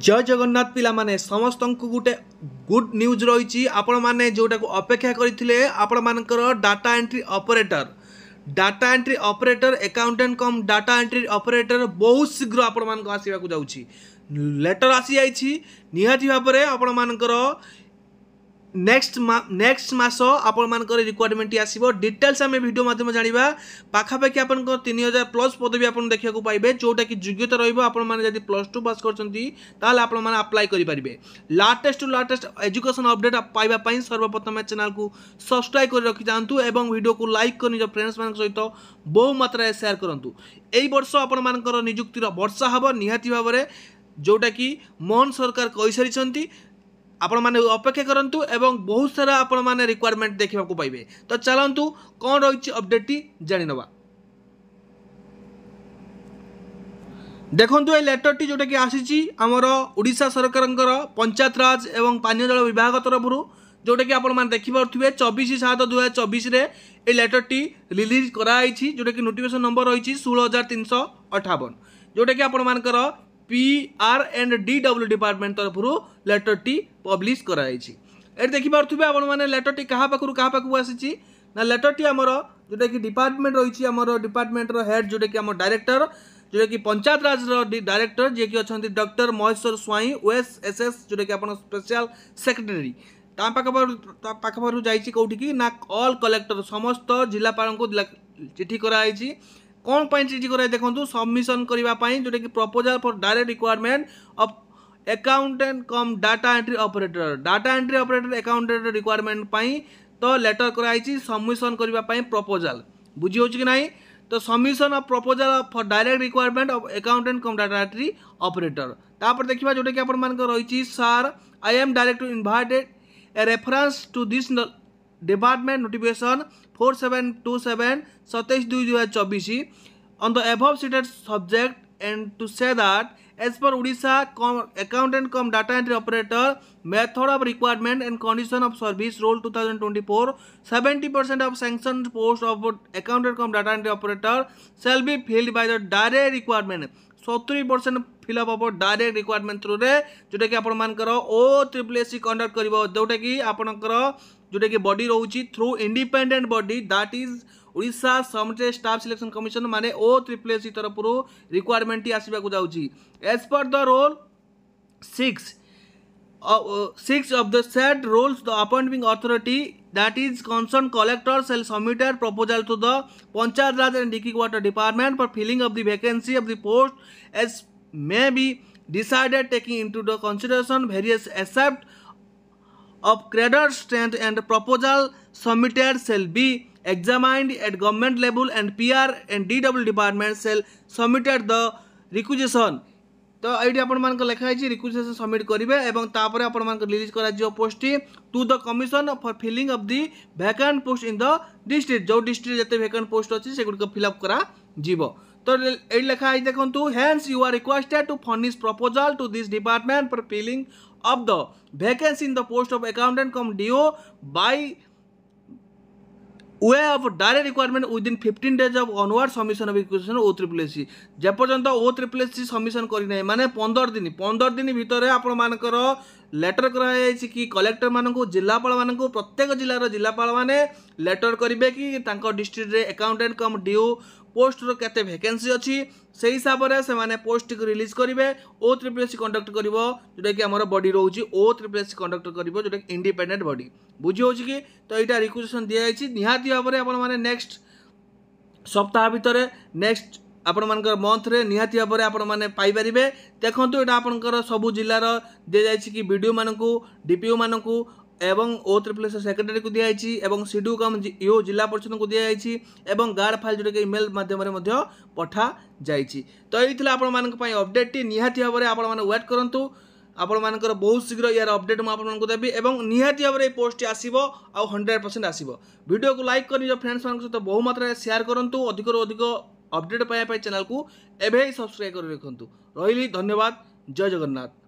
जय जगन्नाथ पिला माने समस्त को गोटे गुड न्यूज रही आपण मैंने जोटा को अपेक्षा करते आपण मानकर data entry operator accountant cum data entry operator बहुत शीघ्र आपण मान आसवाक जाऊँगी लेटर आसी जाइए निहाती भाव में आपण मानकर नेक्स्ट मास आपण मानकर रिक्वायरमेंट आसीबो डिटेल्स आम वीडियो माध्यम जानिबा पाखापाखि आपण 3000 प्लस पदवी आपण देखिया पाइबे जोटा कि योग्यता रहिबो आपण माने जदि +2 पास करछंती ताले आपण माने अप्लाई करि परिबे latest to latest education update पाइबा पई सर्वप्रथम चैनल को सब्सक्राइब कर रखि जानतु एवं वीडियो को लाइक कर निज फ्रेंड्स मान सहित बहु मात्रा शेयर करंतु एई वर्ष आपण मानकर नियुक्तिर वर्षा हबो निहाती भाव में जोटा कि मोहन सरकार कहि सारिछंती आपण माने अपेक्षा करंतु एवं बहुत सारा आपण माने रिक्वायरमेंट देखा पाइबे। तो चलतु कौन रही अपडेट टी जानि नबा। देखंतु ए लेटर टी जोटा कि आसीची हमर ओडिशा सरकार पंचायत राज एवं पानीय जल विभाग तरफ जोटा कि आपण माने देखि पारथुबे 24/7/2024 रे ए लेटर टी रिलीज कराइछि जोटा कि नोटिफिकेशन नंबर रही 16358 जोटा कि आपण मानकर PR&DW डिपार्टमेंट तरफ लेटर टी पब्लिश कराई देखि पारथुबे आपण माने लेटर टी कहा पाखु आसी ना लेटर टी हमर जोटा कि डिपार्टमेंट रही हमर डिपार्टमेंट रो हेड जोटा कि हमर डायरेक्टर जोटा कि पंचायत राज रो डायरेक्टर जे कि अछंती डॉक्टर महेश्वर स्वाई OSSS जोटा कि आपण स्पेशल सेक्रेटरी ता पाखपर जाइछि कोठी कि ना ऑल कलेक्टर समस्त जिलापाल को चिठी कराई कौन पाई चिठी कराई देखंतु सबमिशन करबा पाई जोटा कि proposal for direct requirement of accountant cum data entry operator accountant requirement पाई तो लेटर कराई सबमिशन करबा पाई प्रपोजल बुझी होछि कि नहीं। तो submission of proposal for direct requirement of accountant cum data entry operator तापर देखिबा जोटा कि आपण मान रही sir I am direct to invited a reference to this department notification 4727 27/2/2024 on the above stated subject and to say that as per Odisha accountant cum data entry operator method of requirement and condition of service rule 2024 70% of sanctioned post of accountant cum data entry operator shall be filled by the direct requirement 70% fill up of direct requirement through रे जोटा कि आपण मानकर OSSC conduct करिवो जोटा कि आपनकर जोटा कि बॉडी रहउची through independent body that is Odisha substate staff selection commission माने OSSC तरफ रिक्वायरमेंट आसीबा को जाउची as per the role 6 of the said rules the appointing authority that is concerned collector shall submit a proposal to the Panchayat Raj and District Water Department for filling of the vacancy of the post as may be decided taking into the consideration various aspects of cadre strength and proposal submitted shall be examined at government level and PR&DW department shall submitted the requisition। तो ये आपण मान लिखाई request submit करेंगे और तापर आपण मान रिलीज कर post to the commission for filling of the vacant post in the district जो डिस्ट्रिक्ट जिते वैकेंट पोस्ट अच्छी से फिलअप करा जीवो। तो ये लिखाई देखो hence you are requested to furnish proposal to this department for filling of the vacancy in the post of accountant cum DO by way of direct requirement within 15 days of onward submission of request OSSC जेपर्यंत OSSC submission करना माने 15 दिन भितर आपण मानकर letter कराई कि collector मानक जिलापाल मानक प्रत्येक जिलार जिलापाल माने लेटर करेंगे कि तांको डिस्ट्रिक्ट रे अकाउंटेंट कम DO पोस्ट रो केते वैकेंसी अच्छी से हिसाब से माने पोस्ट को रिलीज करेंगे OSSC कंडक्ट करिवो जोटा कि हमर बॉडी रहउची OSSC कंडक्ट करिवो जोटा कि इंडिपेंडेंट बॉडी बुझी होची कि तो एटा रिक्वेस्ट दिया जायछि निहाती भाव में आपण माने नेक्स्ट सप्ताह भितर नेक्स्ट आपण मानकर मंथ रे निहाती भाव में आपण माने पाई परिबे। देखंतु एटा आपनकर सब जिल्लार दे जायछि कि वीडियो मानकू DPO मानकू एवं OSSC सेक्रेटरी को दिखाई एवं सीडीओ कम ईओ जिला परिषद को दिखाई एवं गार्ड फाइल जोटा कि ईमेल माध्यम पठा जाइछि। तो ये आपण मानक पई अपडेट टी निहाती भाव में आपण माने वेट करंतु आपण मानकर बहुत शीघ्र यार अपडेट मु आपण को देबी एवं निहाती भाव में पोस्ट आसीबो आ 100% आसीबो। वीडियो को लाइक कर निज फ्रेंड्स मान सहित बहु मात्रा शेयर करंतु अधिक अपडेट पाया चैनल को एबे सब्सक्राइब कर रखंतु। रहिली धन्यवाद। जय जगन्नाथ।